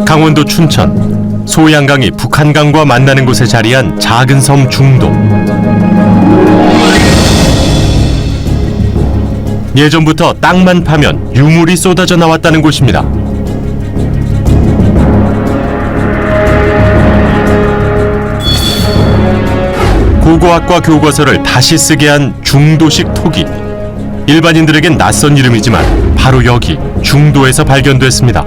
강원도 춘천, 소양강이 북한강과 만나는 곳에 자리한 작은 섬 중도. 예전부터 땅만 파면 유물이 쏟아져 나왔다는 곳입니다. 고고학과 교과서를 다시 쓰게 한 중도식 토기. 일반인들에겐 낯선 이름이지만 바로 여기 중도에서 발견됐습니다.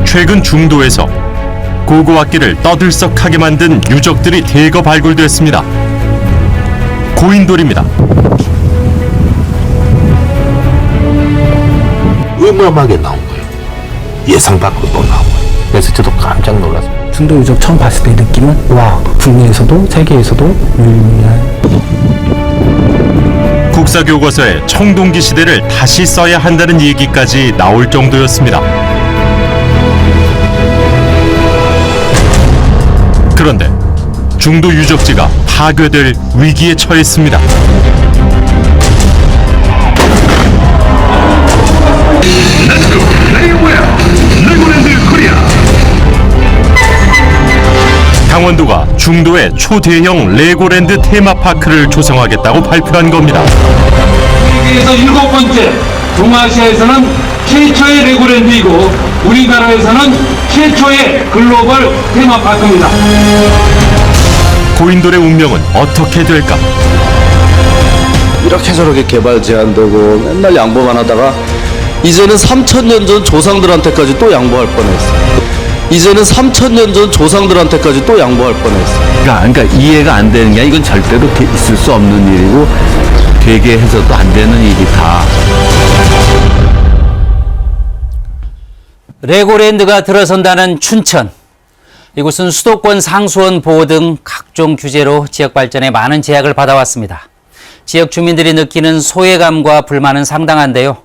최근 중도에서 고고학기를 떠들썩하게 만든 유적들이 대거 발굴됐습니다. 고인돌입니다. 어마어마하게 나온 거예요. 예상 밖으로 또 나온 거예요. 그래서 저도 깜짝 놀랐어요. 중도 유적 처음 봤을 때 느낌은 와, 국내에서도 세계에서도 유일무이한. 국사교과서에 청동기 시대를 다시 써야 한다는 얘기까지 나올 정도였습니다. 그런데 중도 유적지가 파괴될 위기에 처했습니다. 강원도가 중도에 초대형 레고랜드 테마파크를 조성하겠다고 발표한 겁니다. 세계에서 7번째, 동아시아에서는 최초의 레고랜드이고 우리나라에서는 최초의 글로벌 테마파크입니다. 고인돌의 운명은 어떻게 될까? 이렇게 저렇게 개발 제한되고 맨날 양보만 하다가 이제는 3,000년 전 조상들한테까지 또 양보할 뻔했어요. 이제는 3,000년 전 조상들한테까지 또 양보할 뻔했어요. 그러니까 이해가 안 되는 게 이건 절대로 있을 수 없는 일이고 되게 해서도 안 되는 일이다. 레고랜드가 들어선다는 춘천. 이곳은 수도권 상수원 보호 등 각종 규제로 지역 발전에 많은 제약을 받아왔습니다. 지역 주민들이 느끼는 소외감과 불만은 상당한데요.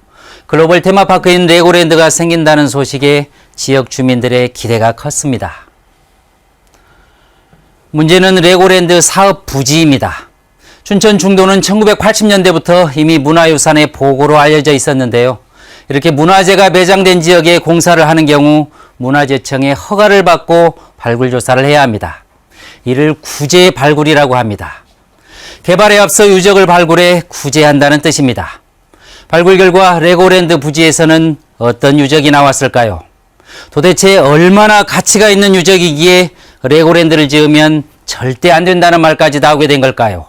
글로벌 테마파크인 레고랜드가 생긴다는 소식에 지역 주민들의 기대가 컸습니다. 문제는 레고랜드 사업 부지입니다. 춘천 중도는 1980년대부터 이미 문화유산의 보고로 알려져 있었는데요. 이렇게 문화재가 매장된 지역에 공사를 하는 경우 문화재청의 허가를 받고 발굴 조사를 해야 합니다. 이를 구제 발굴이라고 합니다. 개발에 앞서 유적을 발굴해 구제한다는 뜻입니다. 발굴 결과 레고랜드 부지에서는 어떤 유적이 나왔을까요? 도대체 얼마나 가치가 있는 유적이기에 레고랜드를 지으면 절대 안 된다는 말까지 나오게 된 걸까요?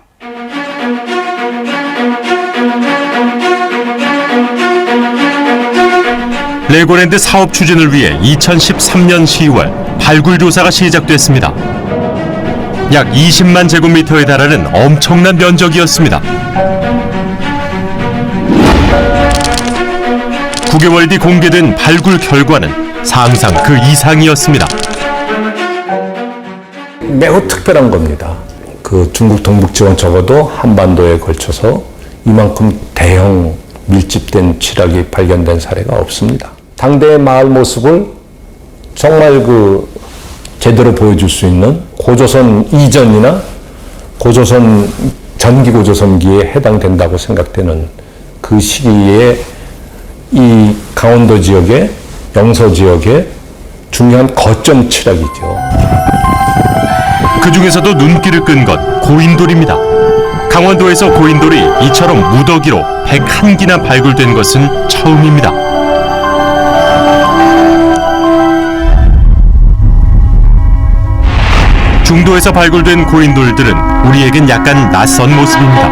레고랜드 사업 추진을 위해 2013년 10월 발굴 조사가 시작됐습니다. 약 20만 제곱미터에 달하는 엄청난 면적이었습니다. 9개월 뒤 공개된 발굴 결과는 상상 그 이상이었습니다. 매우 특별한 겁니다. 그 중국 동북지원 적어도 한반도에 걸쳐서 이만큼 대형 밀집된 취락이 발견된 사례가 없습니다. 당대의 마을 모습을 정말 제대로 보여줄 수 있는 고조선 이전이나 고조선 전기 고조선기에 해당된다고 생각되는 그 시기에 이 강원도 지역의 영서 지역의 중요한 거점 취락이죠. 그 중에서도 눈길을 끈 건 고인돌입니다. 강원도에서 고인돌이 이처럼 무더기로 101기나 발굴된 것은 처음입니다. 중도에서 발굴된 고인돌들은 우리에겐 약간 낯선 모습입니다.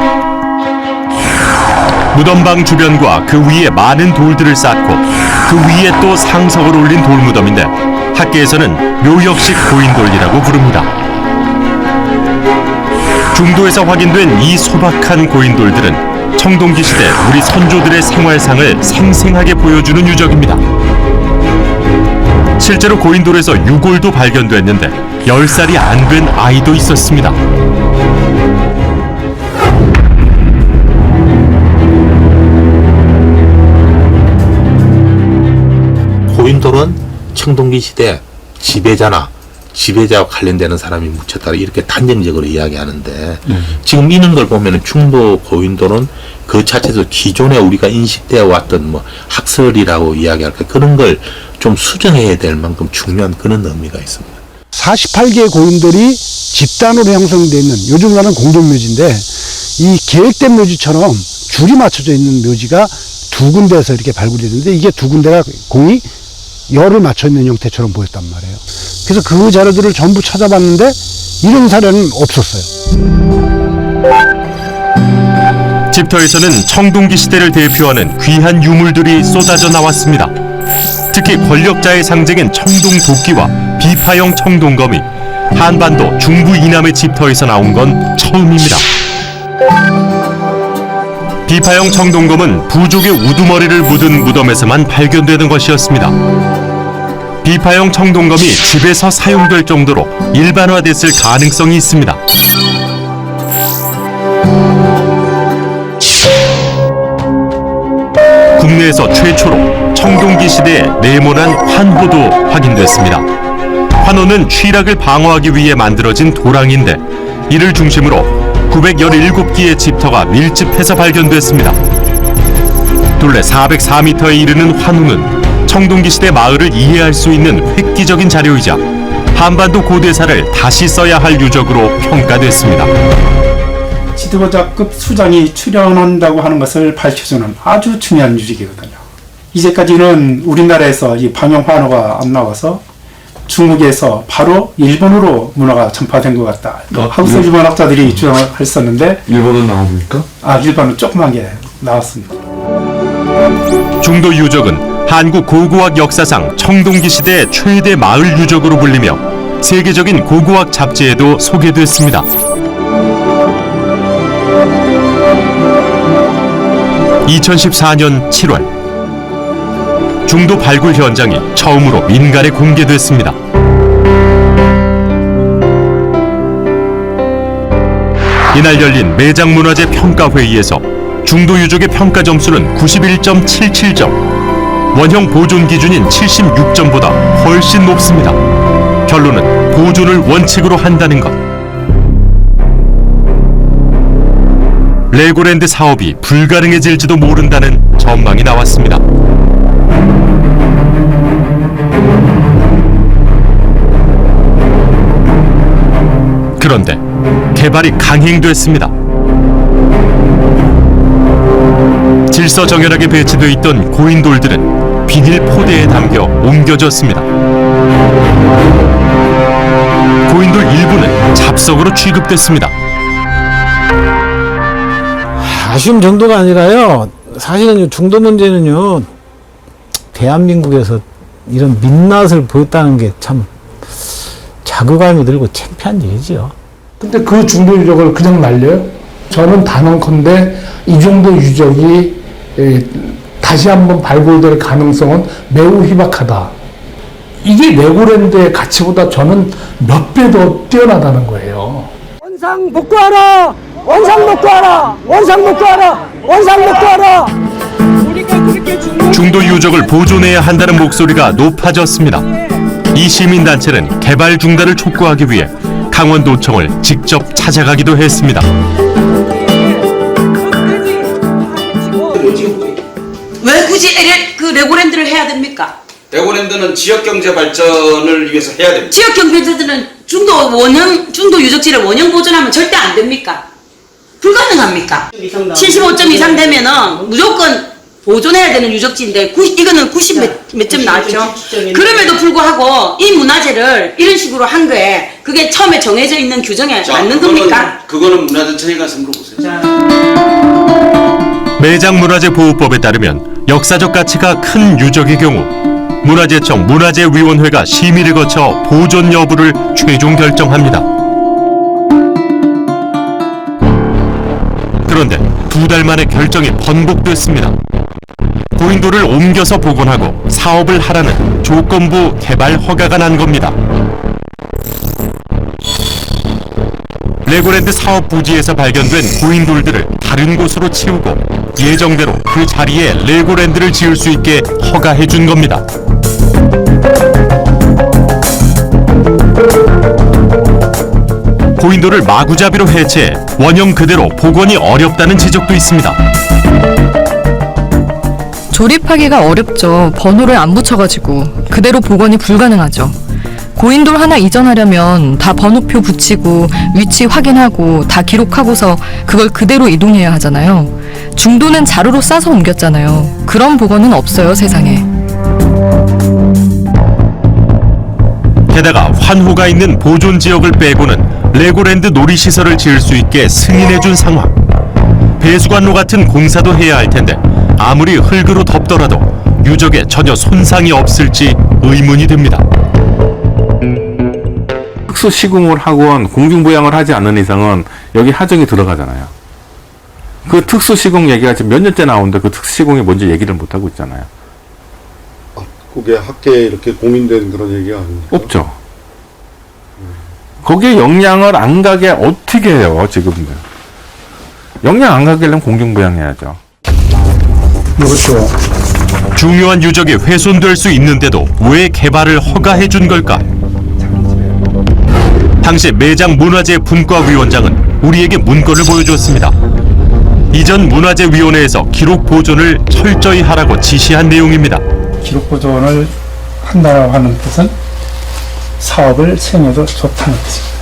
무덤방 주변과 그 위에 많은 돌들을 쌓고 그 위에 또 상석을 올린 돌무덤인데 학계에서는 묘역식 고인돌이라고 부릅니다. 중도에서 확인된 이 소박한 고인돌들은 청동기 시대 우리 선조들의 생활상을 생생하게 보여주는 유적입니다. 실제로 고인돌에서 유골도 발견됐는데 10살이 안 된 아이도 있었습니다. 고인돌은 청동기 시대 지배자나 지배자와 관련되는 사람이 묻혔다 이렇게 단정적으로 이야기하는데 지금 이런 걸 보면은 중도 고인돌은 그 자체에서 기존에 우리가 인식되어 왔던 뭐 학설이라고 이야기할까 그런 걸 좀 수정해야 될 만큼 중요한 그런 의미가 있습니다. 48개의 고인돌이 집단으로 형성되어 있는 요즘 말하는 공동묘지인데 이 계획된 묘지처럼 줄이 맞춰져 있는 묘지가 두 군데에서 이렇게 발굴이 됐는데 이게 두 군데가 공이 열을 맞춰 있는 형태처럼 보였단 말이에요. 그래서 그 자료들을 전부 찾아봤는데 이런 사례는 없었어요. 집터에서는 청동기 시대를 대표하는 귀한 유물들이 쏟아져 나왔습니다. 특히 권력자의 상징인 청동 도끼와 비파형 청동검이 한반도 중부 이남의 집터에서 나온 건 처음입니다. 비파형 청동검은 부족의 우두머리를 묻은 무덤에서만 발견되는 것이었습니다. 비파형 청동검이 집에서 사용될 정도로 일반화됐을 가능성이 있습니다. 국내에서 최초로 청동기 시대의 네모난 환호도 확인됐습니다. 환호는 취락을 방어하기 위해 만들어진 도랑인데 이를 중심으로 917기의 집터가 밀집해서 발견됐습니다. 둘레 404m에 이르는 환호는 청동기 시대 마을을 이해할 수 있는 획기적인 자료이자 한반도 고대사를 다시 써야 할 유적으로 평가됐습니다. 지도자급 수장이 출연한다고 하는 것을 밝혀주는 아주 중요한 유적이거든요. 이제까지는 우리나라에서 이 방영 환호가 안 나와서 중국에서 바로 일본으로 문화가 전파된 것 같다. 한국 일본학자들이 주장을 했었는데 일본은 나옵니까? 일본은 조그만 게 나왔습니다. 중도 유적은 한국 고고학 역사상 청동기 시대 최대 마을 유적으로 불리며 세계적인 고고학 잡지에도 소개됐습니다. 2014년 7월 중도 발굴 현장이 처음으로 민간에 공개됐습니다. 이날 열린 매장문화재 평가회의에서 중도 유적의 평가 점수는 91.77점, 원형 보존 기준인 76점보다 훨씬 높습니다. 결론은 보존을 원칙으로 한다는 것. 레고랜드 사업이 불가능해질지도 모른다는 전망이 나왔습니다. 그런데 개발이 강행됐습니다. 질서정연하게 배치되어 있던 고인돌들은 비닐 포대에 담겨 옮겨졌습니다. 고인돌 일부는 잡석으로 취급됐습니다. 아쉬움 정도가 아니라요. 사실은 중도 문제는요. 대한민국에서 이런 민낯을 보였다는 게 참 자괴감이 들고 창피한 일이지요. 근데 그 중도 유적을 그냥 날려요? 저는 단언컨대 이 정도 유적이 다시 한번 발굴될 가능성은 매우 희박하다. 이게 레고랜드의 가치보다 저는 몇 배 더 뛰어나다는 거예요. 원상 복구하라! 원상 복구하라! 원상 복구하라! 원상 복구하라! 중도 유적을 보존해야 한다는 목소리가 높아졌습니다. 이 시민단체는 개발 중단을 촉구하기 위해 강원도청을 직접 찾아가기도 했습니다. 왜 굳이 레고랜드를 해야 됩니까? 레고랜드는 지역경제 발전을 위해서 해야 됩니다. 지역경제들은 중도 유적지를 원형 보존하면 절대 안 됩니까? 불가능합니까? 75점 이상 되면은 무조건 보존해야 되는 유적지인데 이거는 90 몇 점 나왔죠. 그럼에도 불구하고 이 문화재를 이런 식으로 한 거에 그게 처음에 정해져 있는 규정에 맞는 겁니까? 그거는 문화재청에 가서 물어보세요. 매장문화재 보호법에 따르면 역사적 가치가 큰 유적의 경우 문화재청 문화재위원회가 심의를 거쳐 보존 여부를 최종 결정합니다. 그런데 2달 만에 결정이 번복됐습니다. 고인돌을 옮겨서 복원하고 사업을 하라는 조건부 개발 허가가 난 겁니다. 레고랜드 사업 부지에서 발견된 고인돌들을 다른 곳으로 치우고 예정대로 그 자리에 레고랜드를 지을 수 있게 허가해 준 겁니다. 고인돌을 마구잡이로 해체해 원형 그대로 복원이 어렵다는 지적도 있습니다. 조립하기가 어렵죠. 번호를 안 붙여가지고 그대로 복원이 불가능하죠. 고인돌 하나 이전하려면 다 번호표 붙이고 위치 확인하고 다 기록하고서 그걸 그대로 이동해야 하잖아요. 중도는 자루로 싸서 옮겼잖아요. 그런 복원은 없어요, 세상에. 게다가 환호가 있는 보존 지역을 빼고는 레고랜드 놀이시설을 지을 수 있게 승인해준 상황. 배수관로 같은 공사도 해야 할 텐데 아무리 흙으로 덮더라도 유적에 전혀 손상이 없을지 의문이 듭니다. 특수 시공을 하건 공중부양을 하지 않는 이상은 여기 하정이 들어가잖아요. 그 특수 시공 얘기가 지금 몇 년째 나오는데 그 특수 시공이 뭔지 얘기를 못 하고 있잖아요. 그게 학계에 이렇게 공인된 그런 얘기가 아닙니까? 없죠. 거기에 영향을 안 가게 어떻게 해요, 지금? 영향 안 가게 하려면 공중부양해야죠. 그렇죠. 중요한 유적이 훼손될 수 있는데도 왜 개발을 허가해 준 걸까? 당시 매장 문화재 분과위원장은 우리에게 문건을 보여주었습니다. 이전 문화재위원회에서 기록 보존을 철저히 하라고 지시한 내용입니다. 기록 보존을 한다고 하는 뜻은 사업을 생해도 좋다는 뜻입니다.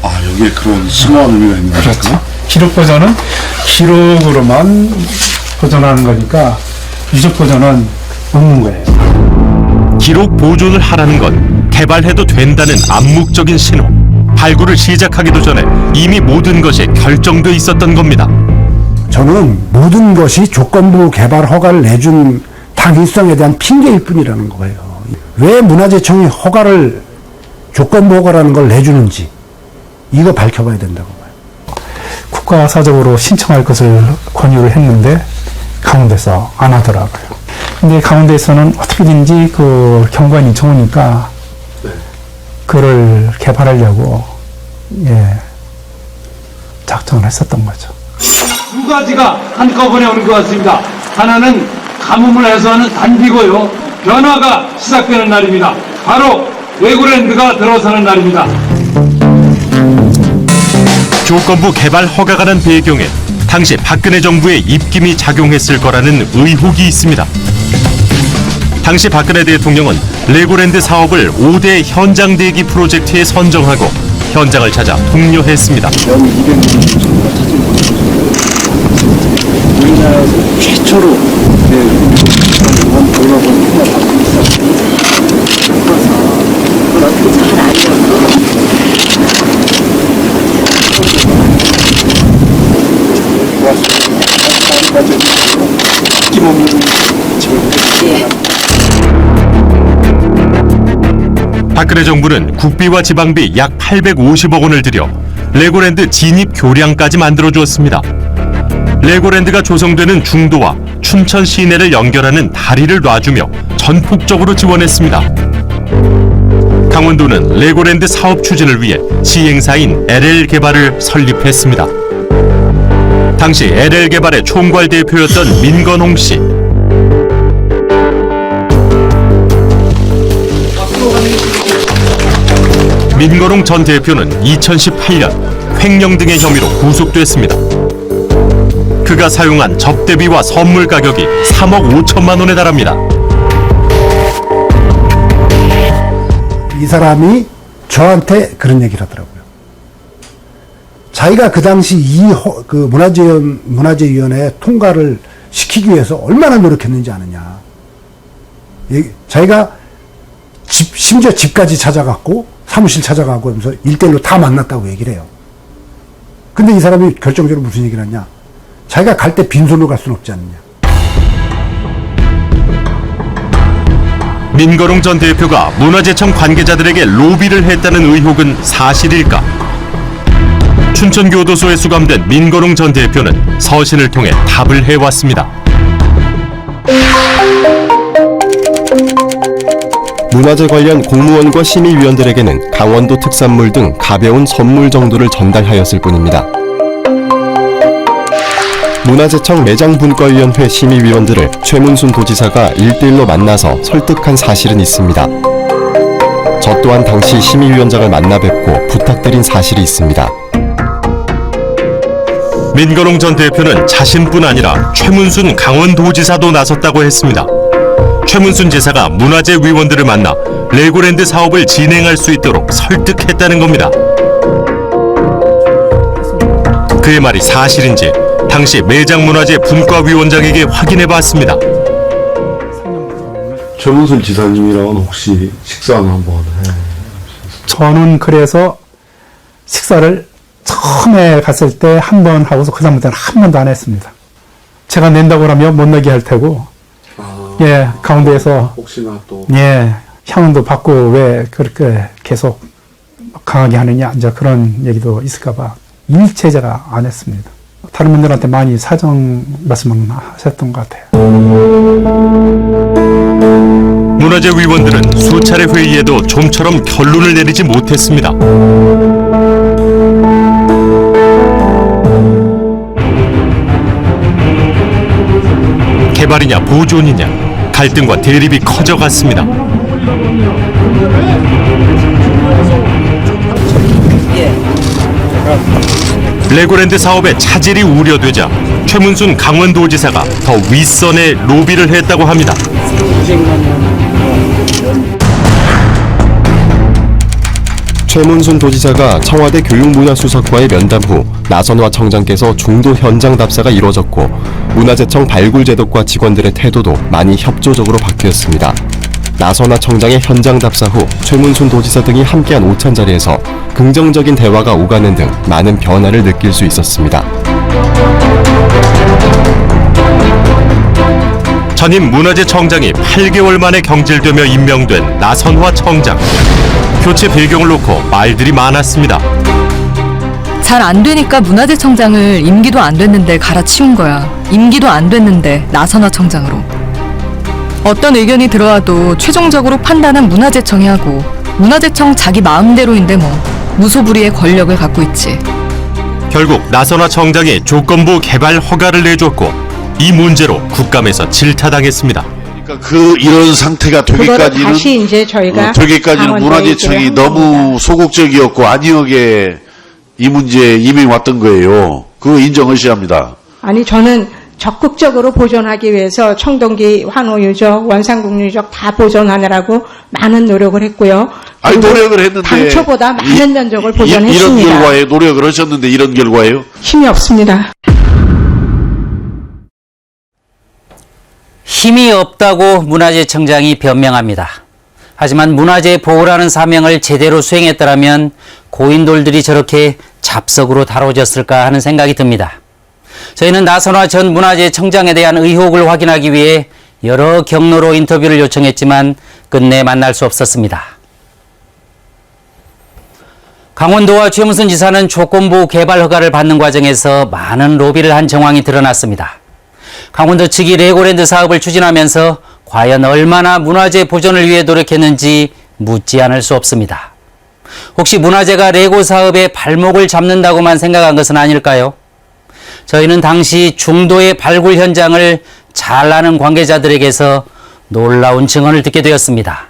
아, 여기에 그런 심오한 의미가 있는 거죠? 그렇죠. 기록 보존은 기록으로만 보존하는 거니까 유적 보존은 없는 거예요. 기록 보존을 하라는 건 개발해도 된다는 암묵적인 신호. 발굴을 시작하기도 전에 이미 모든 것이 결정돼 있었던 겁니다. 저는 모든 것이 조건부 개발 허가를 내준 당일성에 대한 핑계일 뿐이라는 거예요. 왜 문화재청이 허가를 조건부 허가라는 걸 내주는지 이거 밝혀봐야 된다고 봐요. 국가사적으로 신청할 것을 권유를 했는데 강원도에서 안 하더라고요. 근데 강원도에서는 어떻게든지 그 경관이 좋으니까 그를 개발하려고 작정을 했었던 거죠. 두 가지가 한꺼번에 오는 것 같습니다. 하나는 가뭄을 해소하는 단비고요. 변화가 시작되는 날입니다. 바로 레고랜드가 들어서는 날입니다. 조건부 개발 허가가 난 배경에 당시 박근혜 정부의 입김이 작용했을 거라는 의혹이 있습니다. 당시 박근혜 대통령은 레고랜드 사업을 5대 현장 대기 프로젝트에 선정하고 현장을 찾아 독려했습니다. 우리나라에서 최초로 박근혜 정부는 국비와 지방비 약 850억 원을 들여 레고랜드 진입 교량까지 만들어주었습니다. 레고랜드가 조성되는 중도와 춘천 시내를 연결하는 다리를 놔주며 전폭적으로 지원했습니다. 강원도는 레고랜드 사업 추진을 위해 시행사인 LL개발을 설립했습니다. 당시 LL개발의 총괄 대표였던 민건홍 씨. 민건홍 전 대표는 2018년 횡령 등의 혐의로 구속됐습니다. 그가 사용한 접대비와 선물 가격이 3억 5천만 원에 달합니다. 이 사람이 저한테 그런 얘기를 하더라고요. 자기가 그 당시 그 문화재위원회 통과를 시키기 위해서 얼마나 노력했는지 아느냐. 자기가 심지어 집까지 찾아갔고 사무실 찾아가고 하면서 1대1로 다 만났다고 얘기를 해요. 근데 이 사람이 결정적으로 무슨 얘기를 하냐. 자기가 갈 때 빈손으로 갈 수는 없지 않느냐. 민건홍 전 대표가 문화재청 관계자들에게 로비를 했다는 의혹은 사실일까? 춘천교도소에 수감된 민건홍 전 대표는 서신을 통해 답을 해왔습니다. 문화재 관련 공무원과 심의위원들에게는 강원도 특산물 등 가벼운 선물 정도를 전달하였을 뿐입니다. 문화재청 매장분과위원회 심의위원들을 최문순 도지사가 1대1로 만나서 설득한 사실은 있습니다. 저 또한 당시 심의위원장을 만나 뵙고 부탁드린 사실이 있습니다. 민건홍 전 대표는 자신뿐 아니라 최문순 강원도지사도 나섰다고 했습니다. 최문순 지사가 문화재 위원들을 만나 레고랜드 사업을 진행할 수 있도록 설득했다는 겁니다. 그의 말이 사실인지 당시 매장문화재 분과위원장에게 확인해봤습니다. 최문순 지사님이랑은 혹시 식사는 한번 해? 저는 그래서 식사를 처음에 갔을 때 한 번 하고서 그 다음부터는 한 번도 안 했습니다. 제가 낸다고 하면 못 내게 할 테고, 예, 가운데에서 혹시나 또 향응도 받고 왜 그렇게 계속 강하게 하느냐, 이제 그런 얘기도 있을까봐 일체 제가 안 했습니다. 다른 분들한테 많이 사정 말씀을 하셨던 것 같아요. 문화재 위원들은 수차례 회의에도 좀처럼 결론을 내리지 못했습니다. 개발이냐 보존이냐 갈등과 대립이 커져갔습니다. 레고랜드 사업의 차질이 우려되자 최문순 강원도지사가 더 윗선에 로비를 했다고 합니다. 최문순 도지사가 청와대 교육문화수석과의 면담 후 나선화 청장께서 중도 현장 답사가 이뤄졌고 문화재청 발굴제독과 직원들의 태도도 많이 협조적으로 바뀌었습니다. 나선화 청장의 현장 답사 후 최문순 도지사 등이 함께한 오찬 자리에서 긍정적인 대화가 오가는 등 많은 변화를 느낄 수 있었습니다. 전임 문화재청장이 8개월 만에 경질되며 임명된 나선화 청장. 교체 배경을 놓고 말들이 많았습니다. 잘 안 되니까 문화재청장을 임기도 안 됐는데 갈아치운 거야. 임기도 안 됐는데 나선화 청장으로. 어떤 의견이 들어와도 최종적으로 판단은 문화재청이 하고 문화재청 자기 마음대로인데 뭐 무소불위의 권력을 갖고 있지. 결국 나선화 청장이 조건부 개발 허가를 내줬고 이 문제로 국감에서 질타당했습니다. 이런 상태가 되기까지는 다시 이제 저희가 문화재청이 너무 소극적이었고 안이하게 이 문제에 임해왔던 거예요. 그거 인정하셔야 합니다. 아니 저는 적극적으로 보존하기 위해서 청동기 환호 유적, 원산국 유적 다 보존하느라고 많은 노력을 했고요. 아니 노력을 했는데 당초보다 많은 면적을 보존했습니다. 이런 결과에 노력을 하셨는데 이런 결과예요? 힘이 없습니다. 힘이 없다고 문화재청장이 변명합니다. 하지만 문화재 보호라는 사명을 제대로 수행했더라면 고인돌들이 저렇게 잡석으로 다뤄졌을까 하는 생각이 듭니다. 저희는 나선화 전 문화재청장에 대한 의혹을 확인하기 위해 여러 경로로 인터뷰를 요청했지만 끝내 만날 수 없었습니다. 강원도와 최문순 지사는 조건부 개발 허가를 받는 과정에서 많은 로비를 한 정황이 드러났습니다. 강원도 측이 레고랜드 사업을 추진하면서 과연 얼마나 문화재 보존을 위해 노력했는지 묻지 않을 수 없습니다. 혹시 문화재가 레고 사업의 발목을 잡는다고만 생각한 것은 아닐까요? 저희는 당시 중도의 발굴 현장을 잘 아는 관계자들에게서 놀라운 증언을 듣게 되었습니다.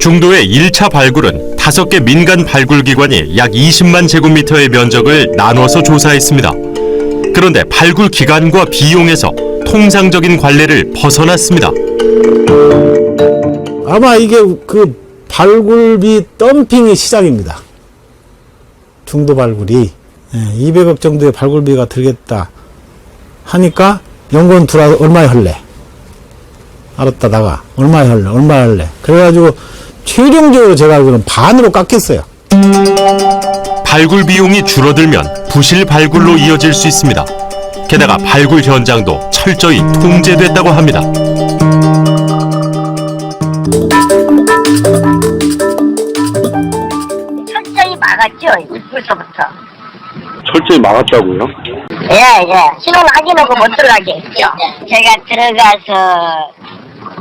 중도의 1차 발굴은 5개 민간 발굴기관이 약 20만 제곱미터의 면적을 나눠서 조사했습니다. 그런데 발굴 기간과 비용에서 통상적인 관례를 벗어났습니다. 아마 이게 그 발굴비 덤핑이 시작입니다. 중도 발굴이 200억 정도의 발굴비가 들겠다 하니까 연구원 들어와서 얼마에 할래? 알았다다가 얼마에 할래? 그래가지고 최종적으로 제가 알기로는 반으로 깎였어요. 발굴 비용이 줄어들면 부실 발굴로 이어질 수 있습니다. 게다가 발굴 현장도 철저히 통제됐다고 합니다. 철저히 막았죠, 입구서부터. 철저히 막았다고요? 예. 신원 확인하고 못 들어가게 했죠. 제가 들어가서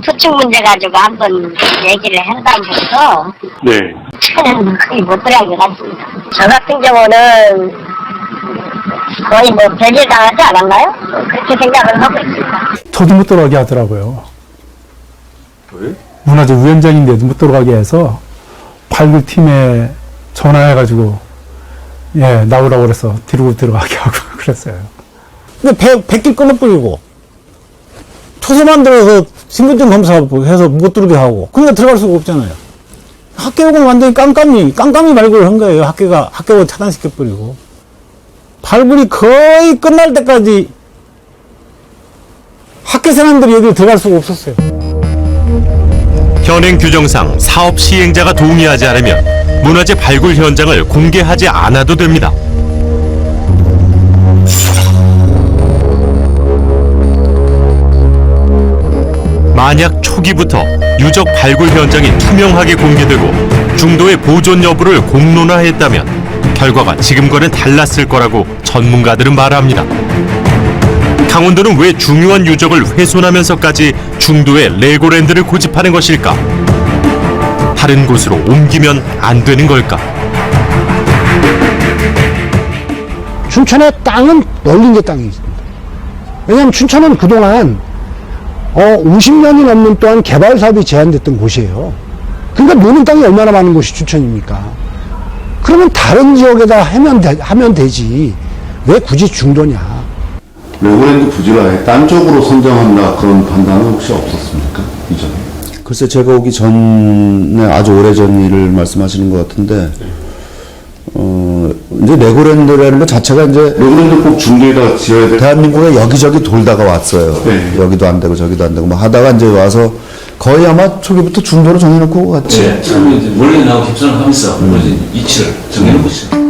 투축 문제 가지고 한번 얘기를 한다면서 네. 저는 거의 못 들어간 것 같습니다. 저 같은 경우는 거의 뭐 배제당하지 않았나요? 그렇게 생각을 하고 있습니다. 저도 못 들어가게 하더라고요. 왜? 문화재 위원장인데도 못 들어가게 해서 발굴팀에 전화해가지고 나오라고 그래서 데리고 들어가게 하고 그랬어요. 근데 백길 끊어버리고 초소 만들어서 신분증 검사해서 못 들어오게 하고 그러니까 들어갈 수가 없잖아요. 학계복을 완전히 깜깜이 발굴을 한 거예요. 학계복을 차단시켜버리고 발굴이 거의 끝날 때까지 학계 사람들이 여기 들어갈 수가 없었어요. 현행 규정상 사업 시행자가 동의하지 않으면 문화재 발굴 현장을 공개하지 않아도 됩니다. 만약 초기부터 유적 발굴 현장이 투명하게 공개되고 중도의 보존 여부를 공론화했다면 결과가 지금과는 달랐을 거라고 전문가들은 말합니다. 강원도는 왜 중요한 유적을 훼손하면서까지 중도에 레고랜드를 고집하는 것일까? 다른 곳으로 옮기면 안 되는 걸까? 춘천의 땅은 널린 게 땅이 있습니다. 왜냐하면 춘천은 그동안 50년이 넘는 동안 개발 사업이 제한됐던 곳이에요. 그러니까 노는 땅이 얼마나 많은 곳이 춘천입니까? 그러면 다른 지역에다 하면 되지. 왜 굳이 중도냐? 레고랜드 부지를 아예 딴 쪽으로 선정한다 그런 판단은 혹시 없었습니까? 이전에? 글쎄 제가 오기 전에 아주 오래전 일을 말씀하시는 것 같은데 이제 레고랜드라는 것 자체가 이제 레고랜드 꼭 중도에다가 지어야 돼. 대한민국에 여기저기 돌다가 왔어요. 네. 여기도 안 되고 저기도 안 되고 뭐 하다가 이제 와서 거의 아마 초기부터 중도로 정해놓고 갔지. 네, 처음에 이제 멀리 나오고 협상을 하면서 위치를 정해놓고 있어요.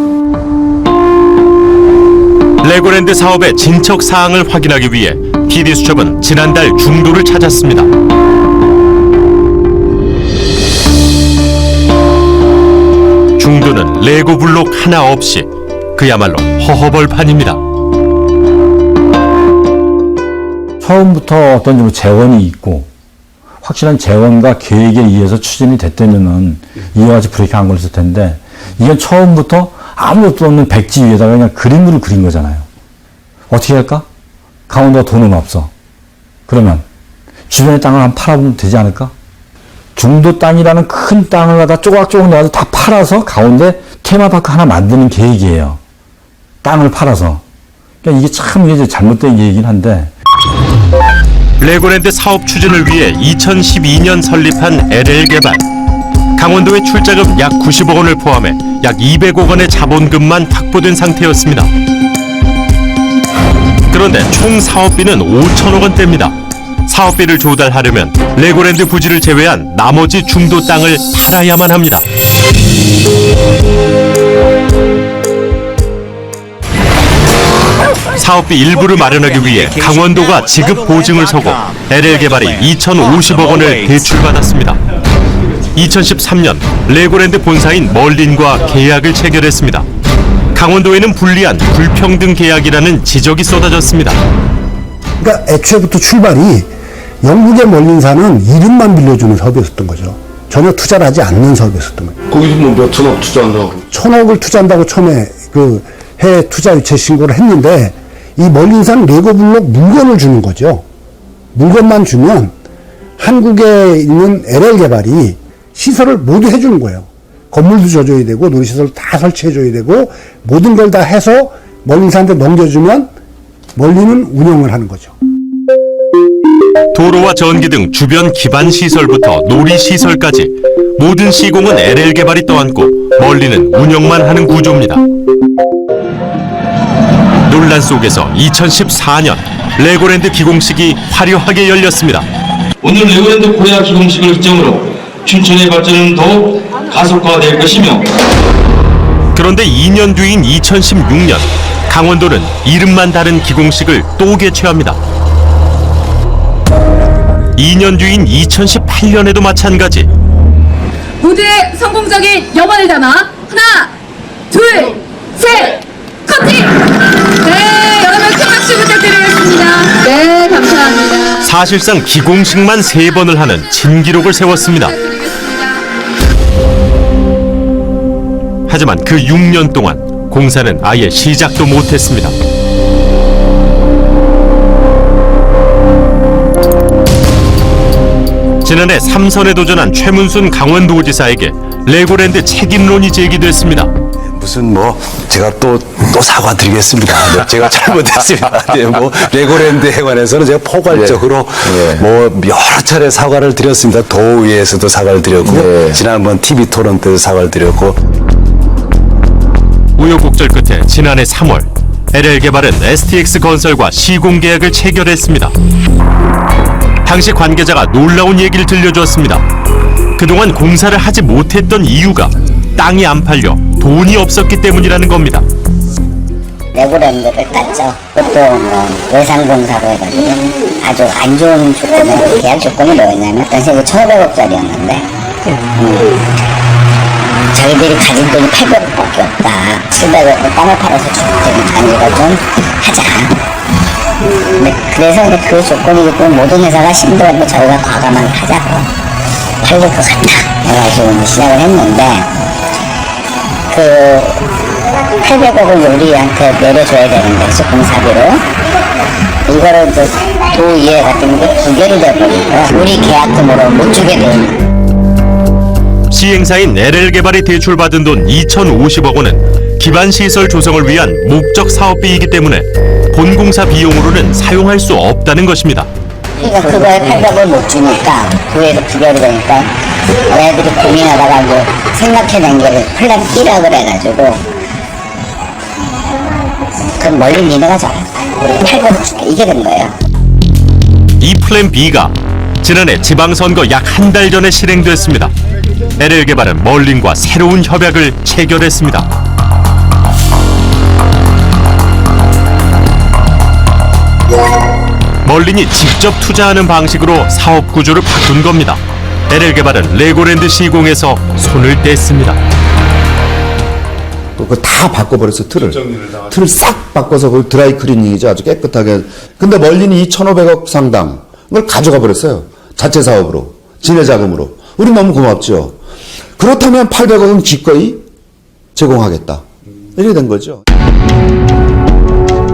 레고랜드 사업의 진척 사항을 확인하기 위해 PD수첩은 지난달 중도를 찾았습니다. 중도는 레고 블록 하나 없이 그야말로 허허벌판입니다. 처음부터 어떤 좀 재원이 있고 확실한 재원과 계획에 의해서 추진이 됐다면은 이와 같이 브레이크 안 걸렸을 텐데 이건 처음부터 아무것도 없는 백지 위에다가 그냥 그림으로 그린 거잖아요. 어떻게 할까? 강원도가 돈은 없어. 그러면 주변의 땅을 한번 팔아보면 되지 않을까? 중도 땅이라는 큰 땅을 갖다 조각조각 내서 다 팔아서 가운데 테마파크 하나 만드는 계획이에요. 땅을 팔아서. 그러니까 이게 참 이게 잘못된 계획이긴 한데. 레고랜드 사업 추진을 위해 2012년 설립한 LL개발. 강원도의 출자금 약 90억 원을 포함해 약 200억 원의 자본금만 확보된 상태였습니다. 그런데 총 사업비는 5천억 원대입니다. 사업비를 조달하려면 레고랜드 부지를 제외한 나머지 중도 땅을 팔아야만 합니다. 사업비 일부를 마련하기 위해 강원도가 지급 보증을 서고 LL개발이 2,050억 원을 대출받았습니다. 2013년 레고랜드 본사인 멀린과 계약을 체결했습니다. 강원도에는 불리한 불평등 계약이라는 지적이 쏟아졌습니다. 그러니까 애초에부터 출발이 영국의 멀린사는 이름만 빌려주는 사업이었던 거죠. 전혀 투자를 하지 않는 사업이었던 거예요. 거기서 뭐 몇 천억 투자한다고? 1,000억을 투자한다고 처음에 그 해외 투자 유치 신고를 했는데 이 멀린사는 레고 블록 물건을 주는 거죠. 물건만 주면 한국에 있는 LL개발이 시설을 모두 해주는 거예요. 건물도 줘줘야 되고 놀이시설 다 설치해줘야 되고 모든 걸 다 해서 멀린사한테 넘겨주면 멀리는 운영을 하는 거죠. 도로와 전기 등 주변 기반 시설부터 놀이 시설까지 모든 시공은 LL개발이 떠안고 멀리는 운영만 하는 구조입니다. 논란 속에서 2014년 레고랜드 기공식이 화려하게 열렸습니다. 오늘 레고랜드 코리아 기공식을 기점으로 춘천의 발전은 더욱 가속화될 것이며 그런데 2년 뒤인 2016년 강원도는 이름만 다른 기공식을 또 개최합니다. 2년 뒤인 2018년에도 마찬가지. 모두의 성공적인 염원을 담아 하나, 둘, 셋, 커팅! 네, 여러분 큰 박수 부탁드리겠습니다. 네, 감사합니다. 사실상 기공식만 3번을 하는 진기록을 세웠습니다. 하지만 그 6년 동안 공사는 아예 시작도 못했습니다. 지난해 3선에 도전한 최문순 강원도지사에게 레고랜드 책임론이 제기됐습니다. 무슨 뭐 제가 또 사과드리겠습니다. 네, 제가 잘못했습니다. 네, 뭐 레고랜드에 관해서는 제가 포괄적으로 뭐 여러 차례 사과를 드렸습니다. 도의회에서도 사과를 드렸고 지난번 TV 토론 때도 사과를 드렸고. 우여곡절 끝에 지난해 3월 LL개발은 STX건설과 시공계약을 체결했습니다. 당시 관계자가 놀라운 얘기를 들려주었습니다. 그동안 공사를 하지 못했던 이유가 땅이 안 팔려 돈이 없었기 때문이라는 겁니다. 레고랜드를 땄죠. 그것도 외상공사로 해가지고 아주 안 좋은 조건에 계약 조건이 뭐였냐면 당시에 1,500억짜리였는데 저희들이 가진 돈이 800억밖에 없다. 700억 땅을 팔아서 주택을 좀 하자. 그래서 그 조건이기 때문에 모든 회사가 힘들었고 저희가 과감하게 하자고 팔릴 것 같다 해가지고 시작을 했는데 그 800억을 우리한테 내려줘야 되는데 공사비로 이거를 이제 도의회 같은 게 부결이 돼버리니까 우리 계약금으로 못 주게 됩니다. 시행사인 LL개발이 대출받은 돈 2,050억 원은 기반시설 조성을 위한 목적 사업비이기 때문에 본공사 비용으로는 사용할 수 없다는 것입니다. 그러니까 그거에 800을 못 주니까 도에서 부결이 되니까 애들이 고민하다가 이제 생각해낸 게 플랜 B라 그래가지고 그럼 멀리 니네가 잘 800을 줄게 이게 된 거예요. 이 플랜 B가 지난해 지방선거 약 한 달 전에 실행됐습니다. LL개발은 멀린과 새로운 협약을 체결했습니다. 멀린이 직접 투자하는 방식으로 사업 구조를 바꾼 겁니다. LL개발은 레고랜드 시공에서 손을 뗐습니다. 그거 다 바꿔버렸어, 틀을. 틀을 싹 바꿔서 그 드라이 클리닝이죠. 아주 깨끗하게. 근데 멀린이 2,500억 상당 그걸 가져가 버렸어요. 자체 사업으로. 지네 자금으로. 우리 너무 고맙죠. 그렇다면 800억은 기꺼이 제공하겠다. 이렇게 된 거죠.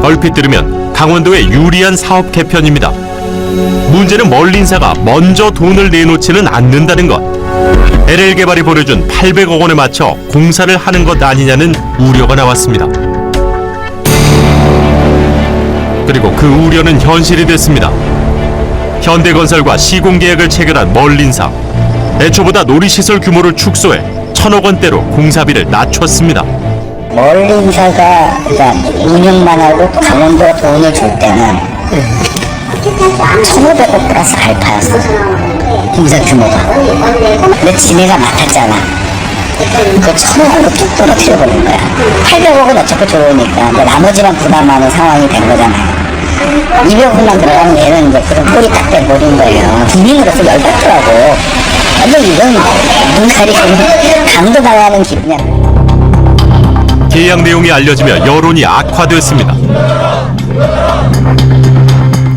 얼핏 들으면 강원도의 유리한 사업 개편입니다. 문제는 멀린사가 먼저 돈을 내놓지는 않는다는 것. LL개발이 보내준 800억 원에 맞춰 공사를 하는 것 아니냐는 우려가 나왔습니다. 그리고 그 우려는 현실이 됐습니다. 현대건설과 시공계약을 체결한 멀린사. 애초보다 놀이시설 규모를 축소해 1,000억 원대로 공사비를 낮췄습니다. 멀린사가 그러니까 운영만 하고 강원도가 돈을 줄 때는 1,500억 플러스 알파였어. 공사 규모가. 근데 지네가 맡았잖아. 그 1,000억으로 뚝 떨어뜨려버린 거야. 800억은 어차피 좋으니까 나머지만 부담하는 상황이 된 거잖아요. 200억만 들어가면 얘는 이제 그런 꼴이 딱 돼버린 거예요. 국민으로서 열받더라고. 완전 이건 눈살이 강도당하는 기분이야. 계약 내용이 알려지며 여론이 악화됐습니다.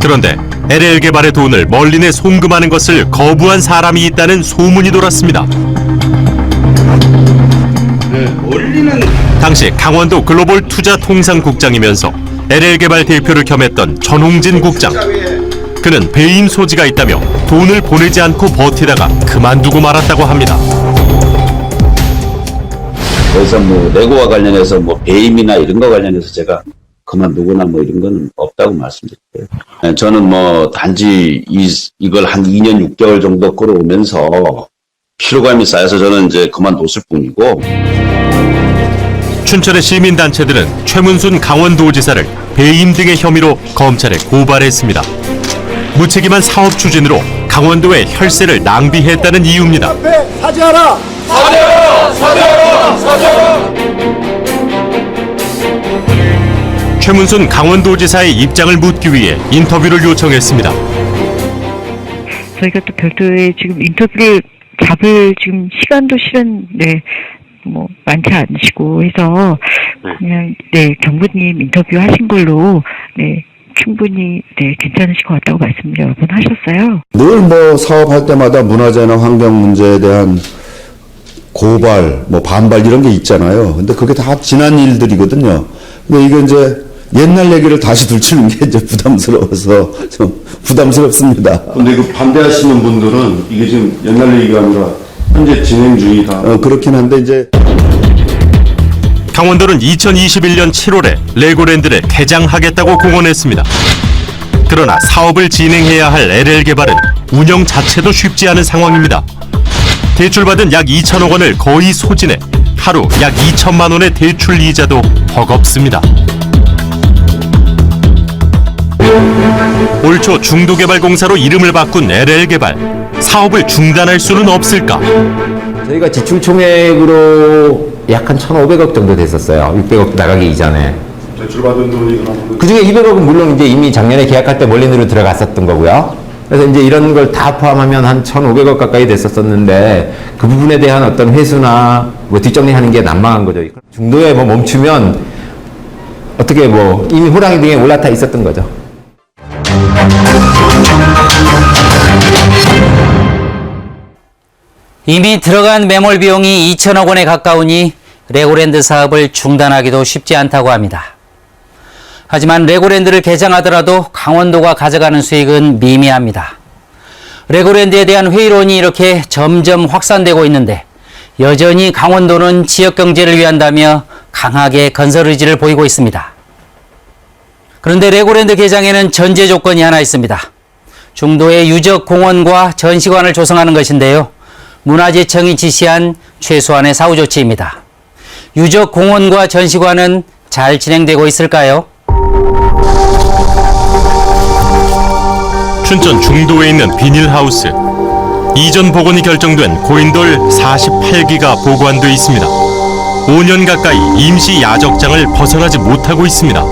그런데 LL개발의 돈을 멀린에 송금하는 것을 거부한 사람이 있다는 소문이 돌았습니다. 당시 강원도 글로벌 투자통상국장이면서 LL개발 대표를 겸했던 전홍진 국장. 그는 배임 소지가 있다며 돈을 보내지 않고 버티다가 그만두고 말았다고 합니다. 그래서 뭐 레고와 관련해서 뭐 배임이나 이런 거 관련해서 제가 그만두거나 뭐 이런 거는 없다고 말씀드릴게요. 저는 뭐 단지 이걸 한 2년 6개월 정도 끌어오면서 피로감이 쌓여서 저는 이제 그만뒀을 뿐이고. 춘천의 시민단체들은 최문순 강원도지사를 배임 등의 혐의로 검찰에 고발했습니다. 무책임한 사업 추진으로 강원도의 혈세를 낭비했다는 이유입니다. 사죄하라! 사죄하라! 사죄하라! 사죄하라! 최문순 강원도지사의 입장을 묻기 위해 인터뷰를 요청했습니다. 저희가 또 별도의 지금 인터뷰를 잡을 지금 시간도 실은 뭐 많지 않으시고 해서 그냥 경부님 인터뷰 하신 걸로 충분히 괜찮으실 것 같다고 말씀 여러 번 하셨어요. 늘 뭐 사업할 때마다 문화재나 환경 문제에 대한 고발, 뭐 반발 이런 게 있잖아요. 근데 그게 다 지난 일들이거든요. 근데 이게 이제 옛날 얘기를 다시 들추는 게 이제 부담스러워서 좀 부담스럽습니다. 근데 그 반대하시는 분들은 이게 지금 옛날 얘기가 아니라 현재 진행 중이다. 그렇긴 한데 이제 강원도는 2021년 7월에 레고랜드를 개장하겠다고 공언했습니다. 그러나 사업을 진행해야 할 LL개발은 운영 자체도 쉽지 않은 상황입니다. 대출받은 약 2천억 원을 거의 소진해 하루 약 2천만 원의 대출 이자도 버겁습니다. 올 초 중도개발공사로 이름을 바꾼 LL개발. 사업을 중단할 수는 없을까? 저희가 지출 총액으로 약 한 1,500억 정도 됐었어요. 600억 나가기 이전에. 대출받은 돈이 그럼 그 중에 200억은 물론 이제 이미 작년에 계약할 때 멀린으로 들어갔었던 거고요. 그래서 이제 이런 걸 다 포함하면 한 1,500억 가까이 됐었었는데 그 부분에 대한 어떤 회수나 뭐 뒷정리하는 게 난망한 거죠. 중도에 뭐 멈추면 어떻게 뭐 이미 호랑이 등에 올라타 있었던 거죠. 이미 들어간 매몰 비용이 2천억 원에 가까우니 레고랜드 사업을 중단하기도 쉽지 않다고 합니다. 하지만 레고랜드를 개장하더라도 강원도가 가져가는 수익은 미미합니다. 레고랜드에 대한 회의론이 이렇게 점점 확산되고 있는데 여전히 강원도는 지역경제를 위한다며 강하게 건설 의지를 보이고 있습니다. 그런데 레고랜드 개장에는 전제 조건이 하나 있습니다. 중도의 유적 공원과 전시관을 조성하는 것인데요. 문화재청이 지시한 최소한의 사후 조치입니다. 유적 공원과 전시관은 잘 진행되고 있을까요? 춘천 중도에 있는 비닐하우스. 이전 복원이 결정된 고인돌 48기가 보관돼 있습니다. 5년 가까이 임시 야적장을 벗어나지 못하고 있습니다.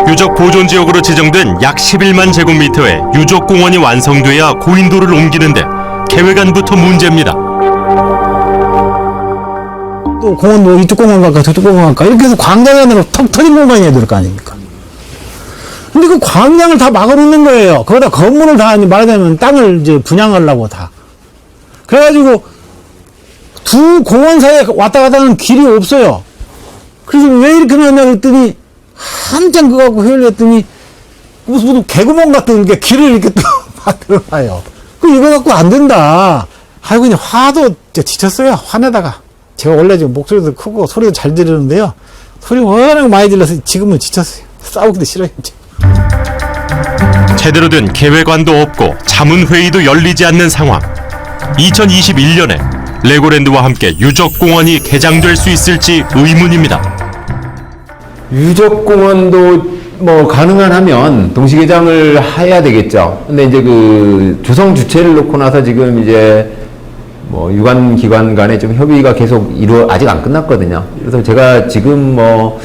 유적 보존 지역으로 지정된 약 11만 제곱미터의 유적 공원이 완성돼야 고인돌을 옮기는데 계획안부터 문제입니다. 또 공원도 이쪽 공원 갈까 저쪽 공원 갈까 이렇게 해서 광장 안으로 턱 터진 공간이 해야 될 거 아닙니까? 근데 그 광장을 다 막아놓는 거예요. 거기다 건물을 다 말하자면 땅을 이제 분양하려고 다. 그래가지고 두 공원 사이에 왔다 갔다 하는 길이 없어요. 그래서 왜 이렇게 나냐 그랬더니 한참 그거 갖고 회의를 했더니 무슨 개구멍 같은 게 길을 이렇게 또 만들어놔요. 이거 갖고 안 된다. 아이고 그냥 화도 지쳤어요. 화내다가. 제가 원래 지금 목소리도 크고 소리도 잘 들리는데요. 소리 워낙 많이 들려서 지금은 지쳤어요. 싸우기도 싫어요. 이제. 제대로 된 계획안도 없고 자문회의도 열리지 않는 상황. 2021년에 레고랜드와 함께 유적공원이 개장될 수 있을지 의문입니다. 유적공원도 뭐 가능한 하면 동시 개장을 해야 되겠죠. 근데 이제 그 조성 주체를 놓고 나서 지금 이제 뭐 유관 기관 간에 좀 협의가 계속 아직 안 끝났거든요. 그래서 제가 지금 뭐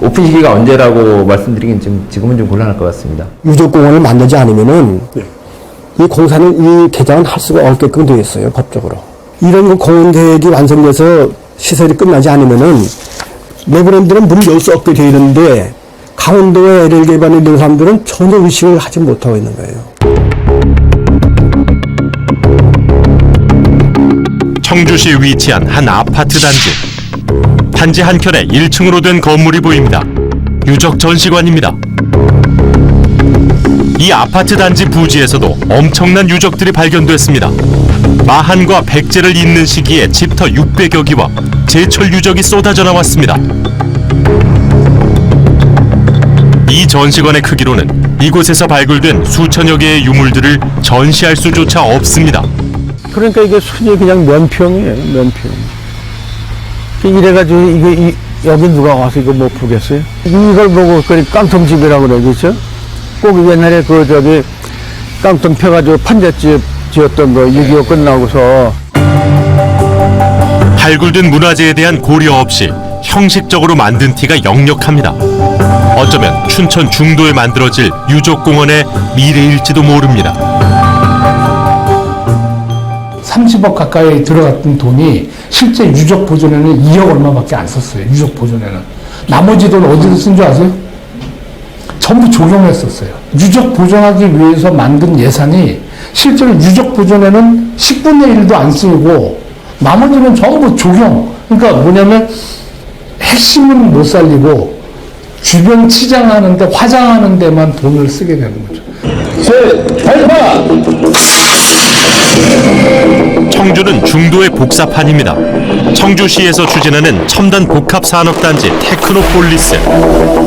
오픈 시기가 언제라고 말씀드리긴 지금은 좀 곤란할 것 같습니다. 유적공원을 만들지 않으면은 이 공사는 이 개장은 할 수가 없게끔 되어 있어요, 법적으로. 이런 공원 계획이 완성돼서 시설이 끝나지 않으면은 레고랜드는 문을 열 수 없게 되어 있는데 강원도의 LL 개발에 있는 사람들은 전혀 의식을 하지 못하고 있는 거예요. 청주시에 위치한 한 아파트 단지. 단지 한켠에 1층으로 된 건물이 보입니다. 유적 전시관입니다. 이 아파트 단지 부지에서도 엄청난 유적들이 발견됐습니다. 마한과 백제를 잇는 시기에 집터 600여 기와 제철 유적이 쏟아져 나왔습니다. 이 전시관의 크기로는 이곳에서 발굴된 수천여 개의 유물들을 전시할 수조차 없습니다. 그러니까 이게 순위 그냥 면평이에요, 면평. 이래가지고 여기 누가 와서 이거 못 보겠어요? 이걸 보고 깡통집이라고 그러겠죠? 꼭 옛날에 깡통 펴가지고 판잣집 지었던 거 6.25 끝나고서. 발굴된 문화재에 대한 고려 없이 형식적으로 만든 티가 역력합니다. 어쩌면 춘천 중도에 만들어질 유적공원의 미래일지도 모릅니다. 30억 가까이 들어갔던 돈이 실제 유적 보존에는 2억 얼마밖에 안 썼어요. 유적 보존에는. 나머지 돈 어디서 쓴 줄 아세요? 전부 조경했었어요. 유적 보존하기 위해서 만든 예산이 실제로 유적 보존에는 10분의 1도 안 쓰이고 나머지는 전부 조경. 그러니까 뭐냐면 핵심은 못 살리고 주변 치장하는데 화장하는 데만 돈을 쓰게 되는 거죠. 청주는 중도의 복사판입니다. 청주시에서 추진하는 첨단 복합산업단지 테크노폴리스.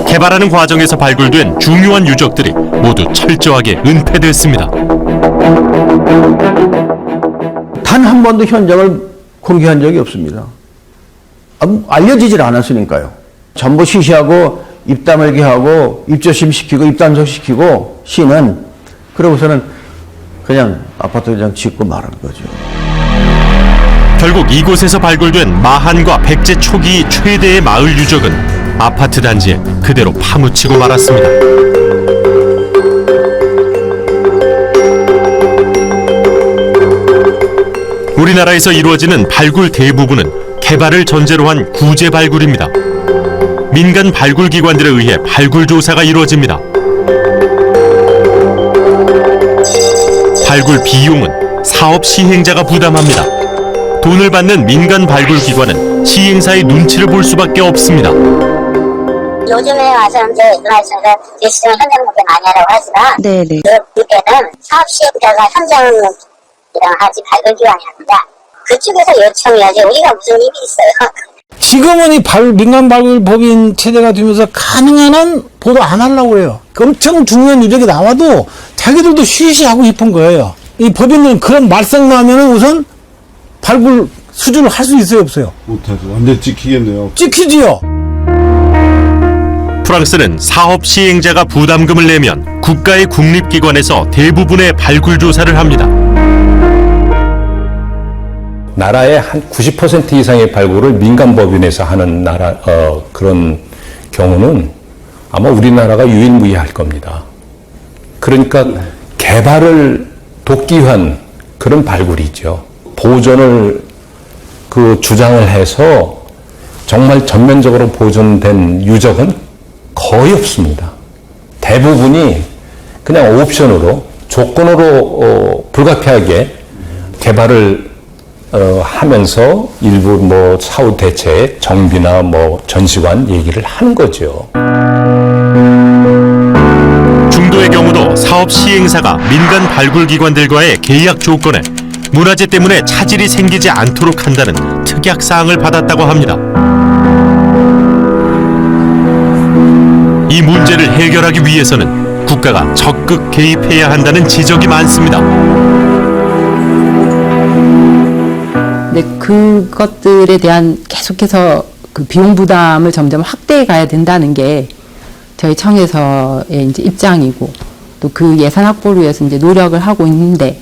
개발하는 과정에서 발굴된 중요한 유적들이 모두 철저하게 은폐됐습니다. 단 한 번도 현장을 공개한 적이 없습니다. 알려지질 않았으니까요. 전부 시시하고 입다물게 하고 입조심시키고 입단속시키고 시는 그러고서는 그냥 아파트 그냥 짓고 말한 거죠. 결국 이곳에서 발굴된 마한과 백제 초기 최대의 마을 유적은 아파트 단지에 그대로 파묻히고 말았습니다. 우리나라에서 이루어지는 발굴 대부분은 개발을 전제로 한 구제 발굴입니다. 민간 발굴 기관들에 의해 발굴 조사가 이루어집니다. 발굴 비용은 사업 시행자가 부담합니다. 돈을 받는 민간 발굴 기관은 시행사의 눈치를 볼 수밖에 없습니다. 요즘에 와서 이제 누나에서가 시장 현장 목표 많이 하라고 하지만 그때는 사업 시행자가 현장이랑 하지 발굴 기관이 합니다. 그쪽에서 요청해야지 우리가 무슨 일이 있어요. 지금은 이 민간 발굴 법인 체제가 되면서 가능한 한 보도 안 하려고 해요. 엄청 중요한 유적이 나와도 자기들도 쉬쉬하고 싶은 거예요. 이 법인은 그런 말썽 나면은 우선 발굴 수주를 할 수 있어요, 없어요? 못하죠. 완전 찍히겠네요. 찍히지요. 프랑스는 사업 시행자가 부담금을 내면 국가의 국립기관에서 대부분의 발굴 조사를 합니다. 나라의 한 90% 이상의 발굴을 민간 법인에서 하는 그런 경우는 아마 우리나라가 유일무이할 겁니다. 그러니까 개발을 돕기 위한 그런 발굴이죠. 보존을 주장을 해서 정말 전면적으로 보존된 유적은 거의 없습니다. 대부분이 그냥 옵션으로 조건으로 불가피하게 개발을 하면서 일부 사후 대책, 정비나 전시관 얘기를 하는 거죠. 중도의 경우도 사업 시행사가 민간 발굴 기관들과의 계약 조건에 문화재 때문에 차질이 생기지 않도록 한다는 특약 사항을 받았다고 합니다. 이 문제를 해결하기 위해서는 국가가 적극 개입해야 한다는 지적이 많습니다. 네, 그것들에 대한 계속해서 그 비용 부담을 점점 확대해 가야 된다는 게 저희 청에서의 이제 입장이고 또 그 예산 확보를 위해서 이제 노력을 하고 있는데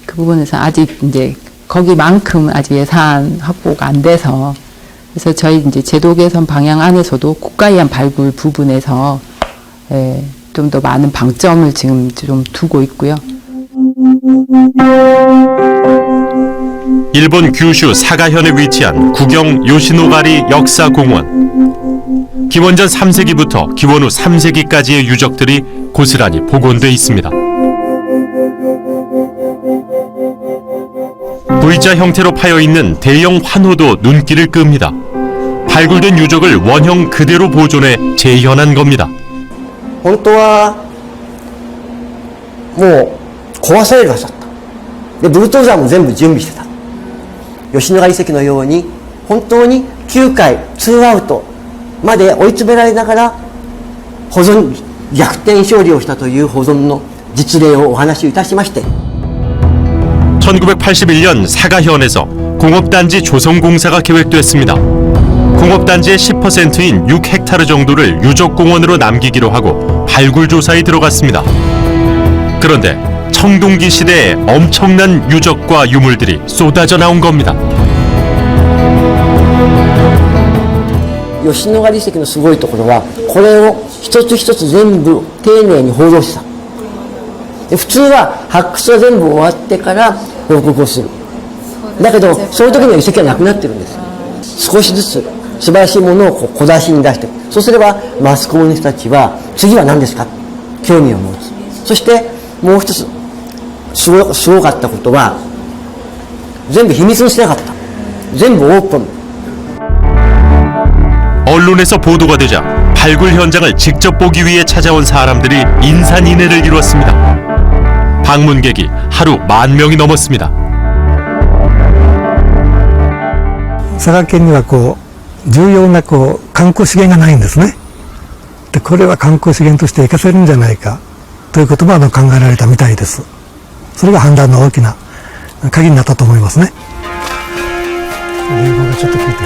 그 부분에서 아직 이제 거기만큼 아직 예산 확보가 안 돼서 그래서 저희 이제 제도 개선 방향 안에서도 국가에 의한 발굴 부분에서 좀 더 많은 방점을 지금 좀 두고 있고요. 일본 규슈 사가현에 위치한 구경 요시노가리 역사공원. 기원전 3세기부터 기원 후 3세기까지의 유적들이 고스란히 복원돼 있습니다. V자 형태로 파여있는 대형 환호도 눈길을 끕니다. 발굴된 유적을 원형 그대로 보존해 재현한 겁니다. 本当はもう壊されるはずだった。でブルトーザーも全部準備してた。吉野ヶ里遺跡のように本当に9回2アウトまで追い詰められながら保存逆転勝利をしたという保存の実例をお話しいたしまして 1981년 사가현에서 공업단지 조성공사가 계획됐습니다. 공업단지의 10%인 6헥타르 정도를 유적공원으로 남기기로 하고 발굴조사에 들어갔습니다. 그런데 청동기 시대에 엄청난 유적과 유물들이 쏟아져 나온 겁니다. 吉野ヶ里遺跡のすごいところはこれを一つ一つ全部丁寧に報道した。で普通は発掘が全部終わってから報告をする。だけどそういう時には遺跡はなくなってるんです。少しずつ素晴らしいものを小出しに出して、そうすればマスコミの人たちは次は何ですか興味を持つ。そしてもう一つすごかったことは全部秘密にしなかった。全部オープン。 언론에서 보도가 되자 발굴 현장을 직접 보기 위해 찾아온 사람들이 인산인해를 이루었습니다. 방문객이 하루 10,000명이 넘었습니다. 佐賀県には重要な観光資源がないんですね。でこれは観光資源として生かせるんじゃないかということも考えられたみたいです。それが判断の大きな鍵になったと思いますね。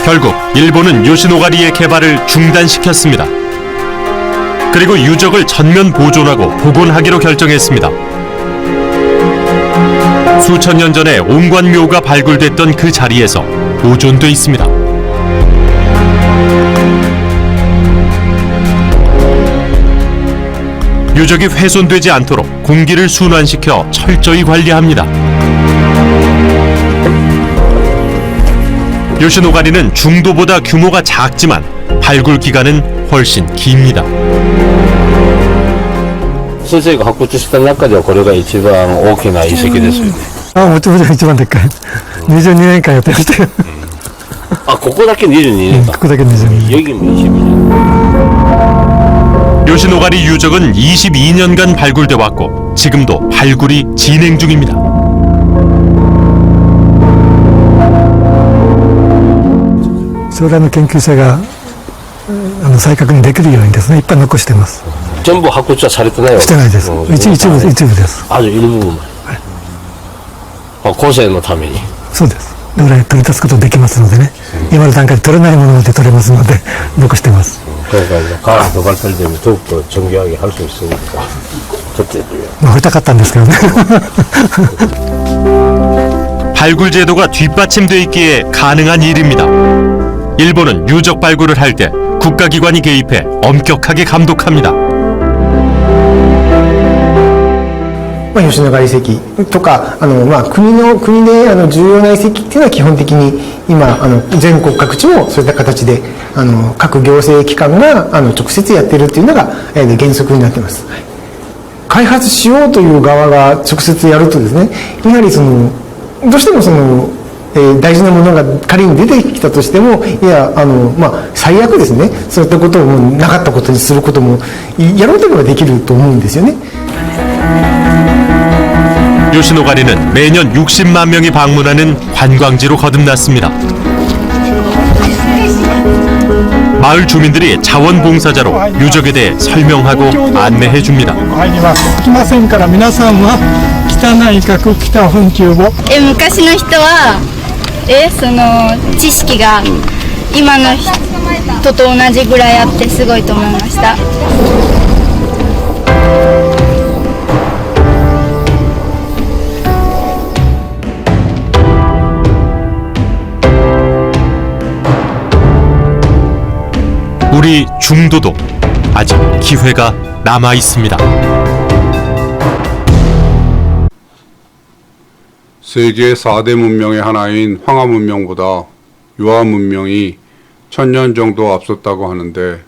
결국 일본은 요시노가리의 개발을 중단시켰습니다. 그리고 유적을 전면 보존하고 복원하기로 결정했습니다. 수천 년 전에 옹관묘가 발굴됐던 그 자리에서 보존돼 있습니다. 유적이 훼손되지 않도록 공기를 순환시켜 철저히 관리합니다. 요시노가리는 중도보다 규모가 작지만 발굴 기간은 훨씬 깁니다. 先生が発掘した中ではこれが一番大きな遺跡ですよね。あ、もちろん一番でっかい。22年間やってましたよ。あ、ここだけ22年間。ここだけ22年。 여기 22년. 요시노가리 유적은 22년간 발굴돼 왔고 지금도 발굴이 진행 중입니다. 将来の研究者が再確認できるようにですね、いっぱい残しています。全部発掘はされてないわけ。してないです。一部です。ある일부분。後世のために。そうです。将来取り出すことできますのでね、今の段階で取れないものまで取れますので残しています。 그러니까 가을 도발될 때면 더욱더 정교하게 할 수 있으니까 그때 홀딱했던ですけどね. 발굴 제도가 뒷받침돼 있기에 가능한 일입니다. 일본은 유적 발굴을 할 때 국가기관이 개입해 엄격하게 감독합니다. 吉野ヶ里遺跡とか国で重要な遺跡っていうのは基本的に今全国各地もそういった形で各行政機関が直接やっているっていうのが原則になっています。開発しようという側が直接やるとですね、やはりどうしても大事なものが仮に出てきたとしても、いや最悪ですね、そういったことをもうなかったことにすることもやろうと思えばできると思うんですよね。 요시노가리는 매년 60만 명이 방문하는 관광지로 거듭났습니다. 마을 주민들이 자원봉사자로 유적에 대해 설명하고 안내해 줍니다. 昔の人はその知識が今の人と同じぐらいあってすごいと思いました。 우리 중도도 아직 기회가 남아 있습니다. 세계 4대 문명의 하나인 황하 문명보다 유화 문명이 1000년 정도 앞섰다고 하는데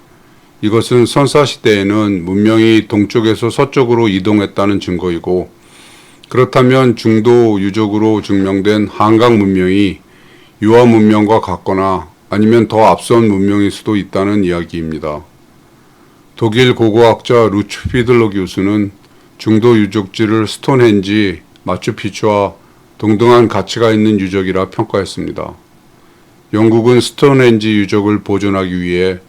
이것은 선사 시대에는 문명이 동쪽에서 서쪽으로 이동했다는 증거이고 그렇다면 중도 유적으로 증명된 한강 문명이 유화 문명과 같거나 아니면 더 앞선 문명일 수도 있다는 이야기입니다. 독일 고고학자 루츠 피들러 교수는 중도 유적지를 스톤헨지, 마추픽추와 동등한 가치가 있는 유적이라 평가했습니다. 영국은 스톤헨지 유적을 보존하기 위해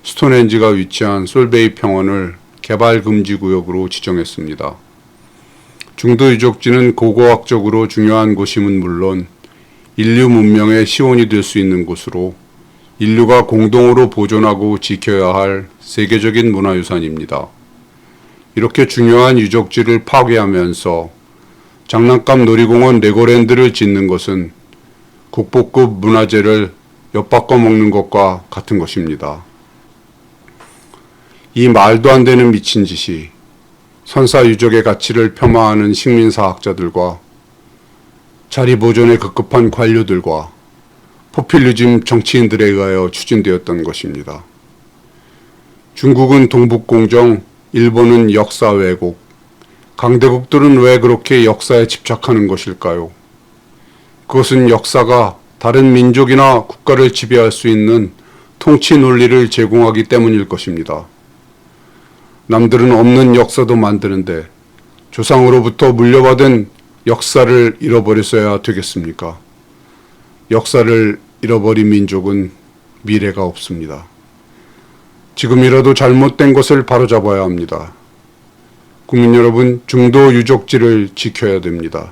스톤헨지가 위치한 솔베이 평원을 개발 금지 구역으로 지정했습니다. 중도 유적지는 고고학적으로 중요한 곳임은 물론 인류 문명의 시원이 될 수 있는 곳으로 인류가 공동으로 보존하고 지켜야 할 세계적인 문화유산입니다. 이렇게 중요한 유적지를 파괴하면서 장난감 놀이공원 레고랜드를 짓는 것은 국보급 문화재를 엿바꿔 먹는 것과 같은 것입니다. 이 말도 안 되는 미친 짓이 선사 유적의 가치를 폄하하는 식민사학자들과 자리 보존에 급급한 관료들과 포퓰리즘 정치인들에 의하여 추진되었던 것입니다. 중국은 동북공정, 일본은 역사 왜곡, 강대국들은 왜 그렇게 역사에 집착하는 것일까요? 그것은 역사가 다른 민족이나 국가를 지배할 수 있는 통치 논리를 제공하기 때문일 것입니다. 남들은 없는 역사도 만드는데 조상으로부터 물려받은 역사를 잃어버렸어야 되겠습니까? 역사를 잃어버린 민족은 미래가 없습니다. 지금이라도 잘못된 것을 바로잡아야 합니다. 국민 여러분, 중도 유적지를 지켜야 됩니다.